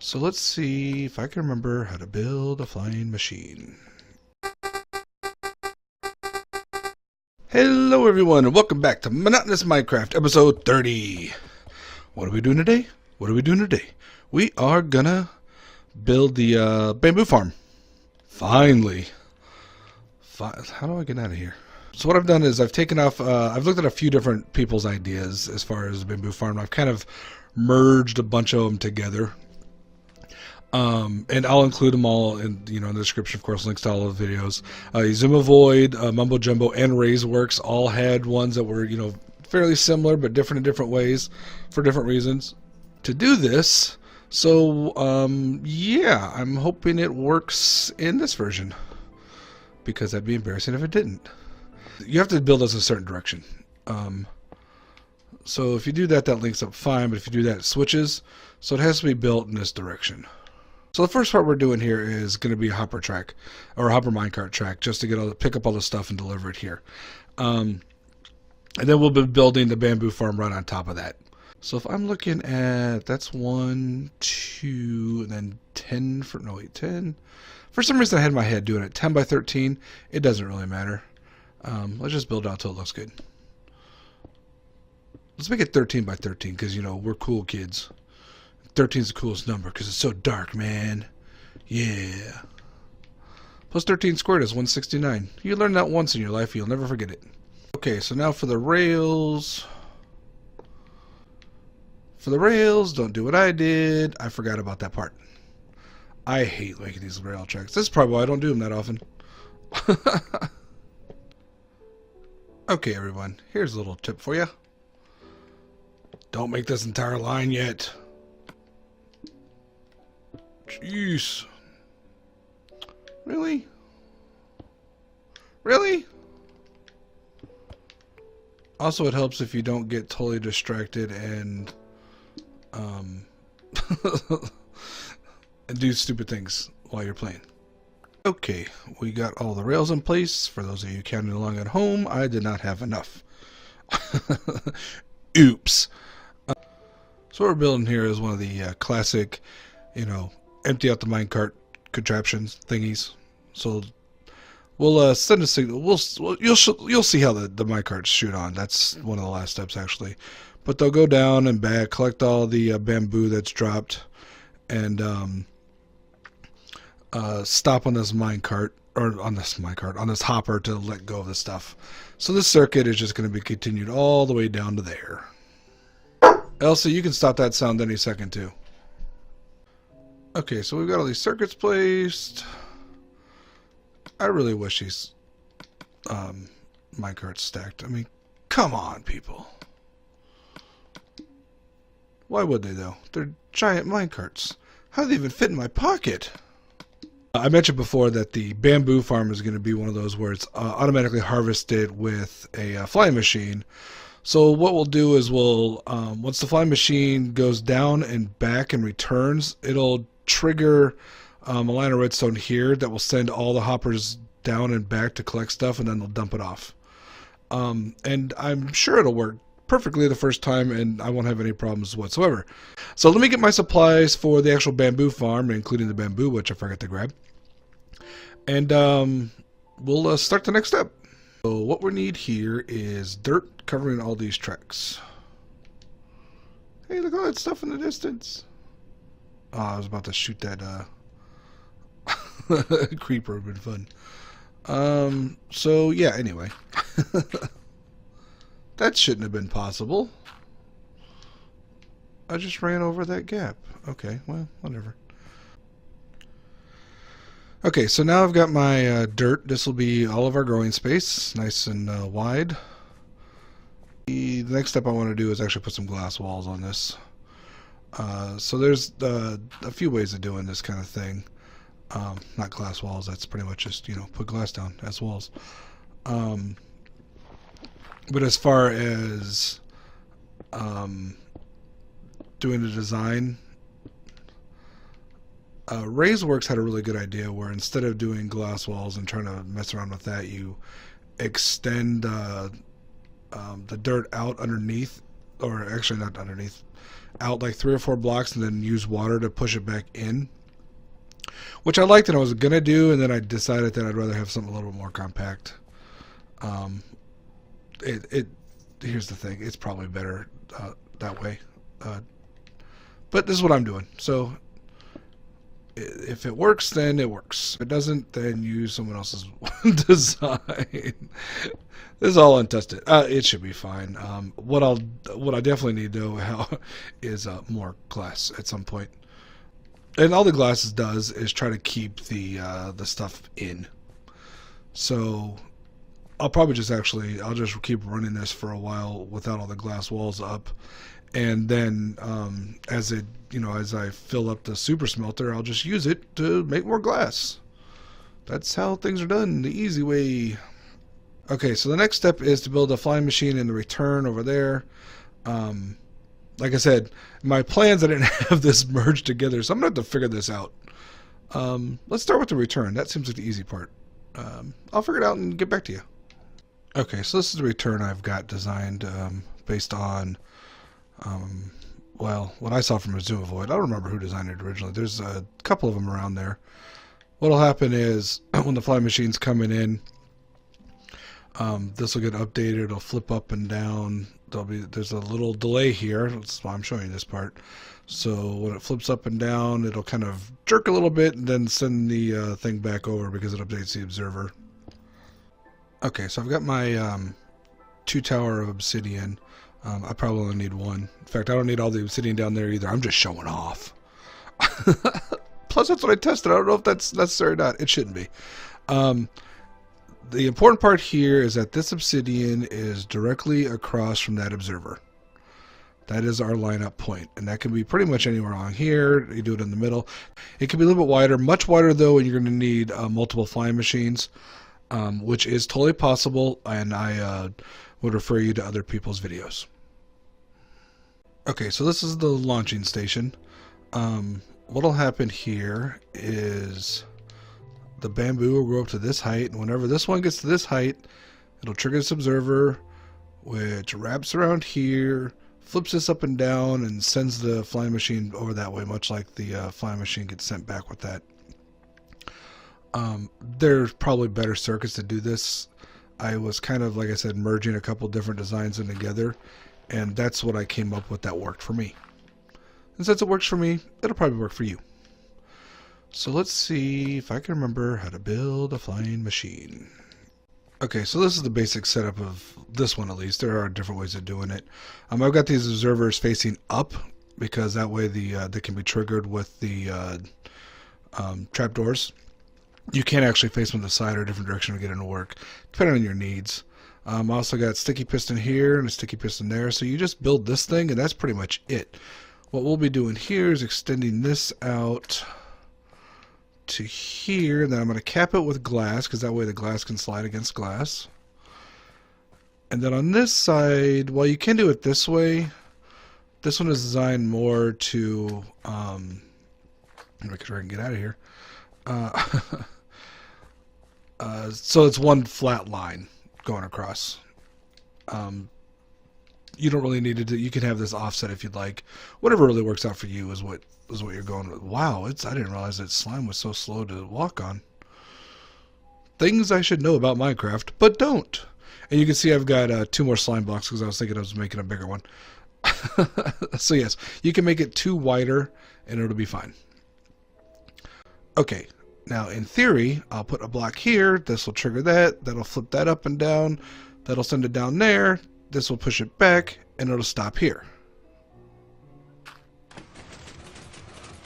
So let's see if I can remember how to build a flying machine. Hello everyone and welcome back to Monotonous Minecraft episode 30. What are we doing today? We are gonna build the bamboo farm. Finally. How do I get out of here? So what I've done is I've taken off, I've looked at a few different people's ideas as far as the bamboo farm. I've kind of merged a bunch of them together. And I'll include them all in the description, of course, links to all of the videos. Izuma Void, Mumbo Jumbo, and Raiseworks all had ones that were, fairly similar but different in different ways for different reasons. To do this, so yeah, I'm hoping it works in this version because that'd be embarrassing if it didn't. You have to build us a certain direction. So if you do that, that links up fine, but if you do that, it switches. So it has to be built in this direction. So the first part we're doing here is going to be a hopper track, or a hopper minecart track, just to pick up all the stuff and deliver it here. And then we'll be building the bamboo farm right on top of that. So if I'm looking at, that's 1, 2, and then 10 for, no wait, 10. For some reason I had in my head doing it 10 by 13. It doesn't really matter. Let's just build out till it looks good. Let's make it 13 by 13 because, we're cool kids. 13 is the coolest number because it's so dark, man. Yeah. Plus 13 squared is 169. You learn that once in your life, you'll never forget it. Okay, so now for the rails. For the rails, don't do what I did. I forgot about that part. I hate making these rail tracks. This is probably why I don't do them that often. Okay, everyone. Here's a little tip for you. Don't make this entire line yet. Jeez. Really? Really? Also, it helps if you don't get totally distracted and and do stupid things while you're playing. Okay, we got all the rails in place. For those of you counting along at home, I did not have enough. Oops. So what we're building here is one of the classic, empty out the minecart contraptions thingies. So we'll send a signal. You'll see how the minecarts shoot on. That's one of the last steps actually. But they'll go down and back, collect all the bamboo that's dropped, and stop on this minecart, or on this hopper to let go of the stuff. So this circuit is just going to be continued all the way down to there. Elsie, you can stop that sound any second too. Okay, so we've got all these circuits placed. I really wish these minecarts stacked. I mean, come on, people. Why would they, though? They're giant minecarts. How do they even fit in my pocket? I mentioned before that the bamboo farm is going to be one of those where it's automatically harvested with a flying machine. So what we'll do is once the flying machine goes down and back and returns, it'll trigger a line of redstone here that will send all the hoppers down and back to collect stuff, and then they'll dump it off. And I'm sure it'll work perfectly the first time, and I won't have any problems whatsoever. So let me get my supplies for the actual bamboo farm, including the bamboo, which I forgot to grab. And we'll start the next step. So what we need here is dirt covering all these tracks. Hey, look at all that stuff in the distance. Oh, I was about to shoot that creeper. Would have been fun. So yeah, anyway. That shouldn't have been possible. I just ran over that gap. Okay, well, whatever. Okay, so now I've got my dirt. This will be all of our growing space, nice and wide. The next step I want to do is actually put some glass walls on this. So there's a few ways of doing this kind of thing. Not glass walls, that's pretty much just, put glass down as walls. But as far as doing the design, Raiseworks had a really good idea where instead of doing glass walls and trying to mess around with that, you extend the dirt out underneath, or actually not underneath, out like 3 or 4 blocks and then use water to push it back in, which I liked and I was gonna do, and then I decided that I'd rather have something a little bit more compact. Here's the thing, it's probably better that way, but this is what I'm doing. So if it works, then it works. If it doesn't, then use someone else's design. This is all untested. It should be fine. What I definitely need though is more glass at some point. And all the glasses does is try to keep the stuff in. So I'll probably I'll just keep running this for a while without all the glass walls up, and then as I fill up the super smelter, I'll just use it to make more glass. That's how things are done the easy way. Okay, so the next step is to build a flying machine in the return over there. Like I said, my plans, I didn't have this merged together, so I'm going to have to figure this out. Let's start with the return. That seems like the easy part. I'll figure it out and get back to you. Okay, so this is the return I've got designed based on, well, what I saw from Zoom Void. I don't remember who designed it originally. There's a couple of them around there. What'll happen is when the flying machine's coming in, this will get updated. It'll flip up and down. There's a little delay here. That's why I'm showing you this part. So when it flips up and down, it'll kind of jerk a little bit and then send the thing back over because it updates the observer. Okay, so I've got my 2 tower of obsidian. I probably only need 1. In fact, I don't need all the obsidian down there either. I'm just showing off. Plus, that's what I tested. I don't know if that's necessary or not. It shouldn't be. The important part here is that this obsidian is directly across from that observer. That is our lineup point, and that can be pretty much anywhere on here. You do it in the middle. It can be a little bit wider, much wider though, and you're going to need multiple flying machines, which is totally possible, and I would refer you to other people's videos. Okay, so this is the launching station. What'll happen here is the bamboo will grow up to this height, and whenever this one gets to this height, it'll trigger this observer, which wraps around here, flips this up and down, and sends the flying machine over that way, much like the flying machine gets sent back with that. There's probably better circuits to do this. I was kind of, like I said, merging a couple different designs in together, and that's what I came up with that worked for me. And since it works for me, it'll probably work for you. So let's see if I can remember how to build a flying machine. Okay, so this is the basic setup of this one at least. There are different ways of doing it. I've got these observers facing up because that way they can be triggered with the trapdoors. You can actually face them to the side or a different direction to get into work, depending on your needs. I also got sticky piston here and a sticky piston there, so you just build this thing and that's pretty much it. What we'll be doing here is extending this out to here, and then I'm going to cap it with glass because that way the glass can slide against glass. And then on this side, well, you can do it this way. This one is designed more to make sure I can get out of here. So it's one flat line going across. You don't really need to do, you can have this offset if you'd like. Whatever really works out for you is what you're going with. Wow, I didn't realize that slime was so slow to walk on. Things I should know about Minecraft, but don't. And you can see I've got 2 more slime blocks because I was thinking I was making a bigger one. So yes, you can make it 2 wider and it'll be fine. Okay, now in theory, I'll put a block here. This will trigger that. That'll flip that up and down. That'll send it down there. This will push it back and it'll stop here.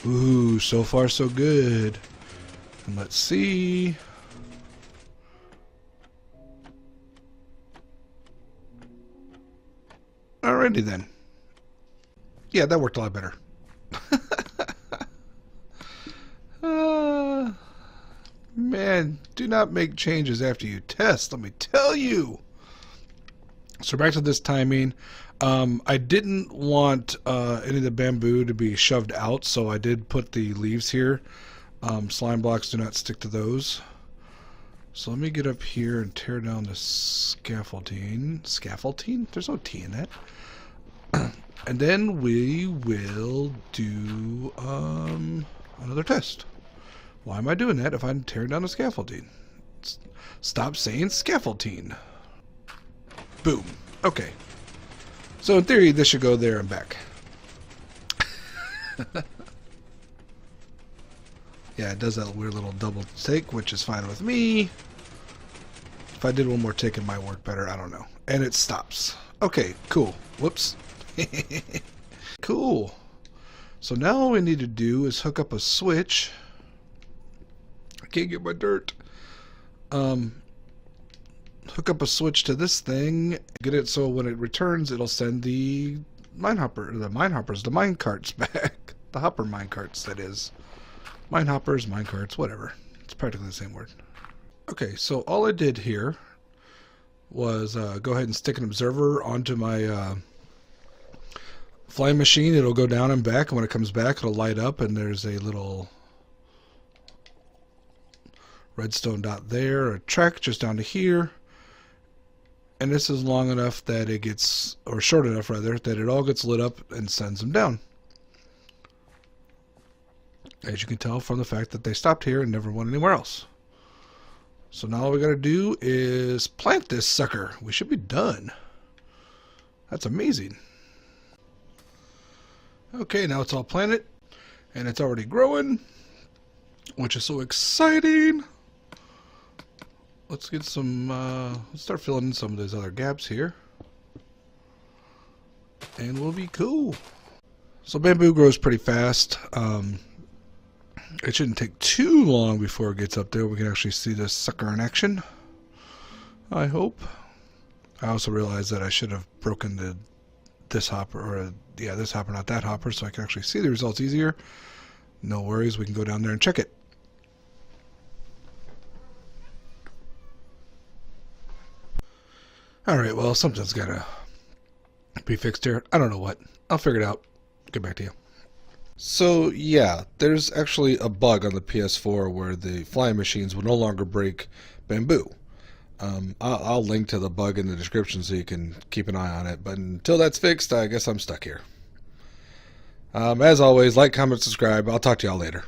Ooh, so far so good. And let's see. Alrighty then. Yeah, that worked a lot better. Man, do not make changes after you test, let me tell you. So back to this timing. I didn't want any of the bamboo to be shoved out, so I did put the leaves here. Slime blocks do not stick to those. So let me get up here and tear down the scaffolding. Scaffolding? There's no T in that. And then we will do another test. Why am I doing that if I'm tearing down a scaffolding? Stop saying scaffolding. Boom. Okay. So in theory, this should go there and back. Yeah, it does that weird little double take, which is fine with me. If I did one more take, it might work better. I don't know. And it stops. Okay, cool. Whoops. Cool. So now all we need to do is hook up a switch. I can't get my dirt. Hook up a switch to this thing. Get it so when it returns, it'll send the mine carts back. The hopper mine carts, that is. Mine hoppers, mine carts, whatever. It's practically the same word. Okay, so all I did here was go ahead and stick an observer onto my flying machine. It'll go down and back, and when it comes back, it'll light up, and there's a little redstone dot there, a track just down to here. And this is long enough that it gets, or short enough rather, that it all gets lit up and sends them down. As you can tell from the fact that they stopped here and never went anywhere else. So now all we gotta do is plant this sucker. We should be done. That's amazing. Okay, now it's all planted and it's already growing, which is so exciting. Let's get some, let's start filling in some of those other gaps here. And we'll be cool. So bamboo grows pretty fast. It shouldn't take too long before it gets up there. We can actually see this sucker in action. I hope. I also realized that I should have broken this hopper, or yeah, this hopper, not that hopper, so I can actually see the results easier. No worries, we can go down there and check it. Alright, well, something's gotta be fixed here. I don't know what. I'll figure it out. Get back to you. So, yeah, there's actually a bug on the PS4 where the flying machines will no longer break bamboo. I'll link to the bug in the description so you can keep an eye on it. But until that's fixed, I guess I'm stuck here. As always, like, comment, subscribe. I'll talk to y'all later.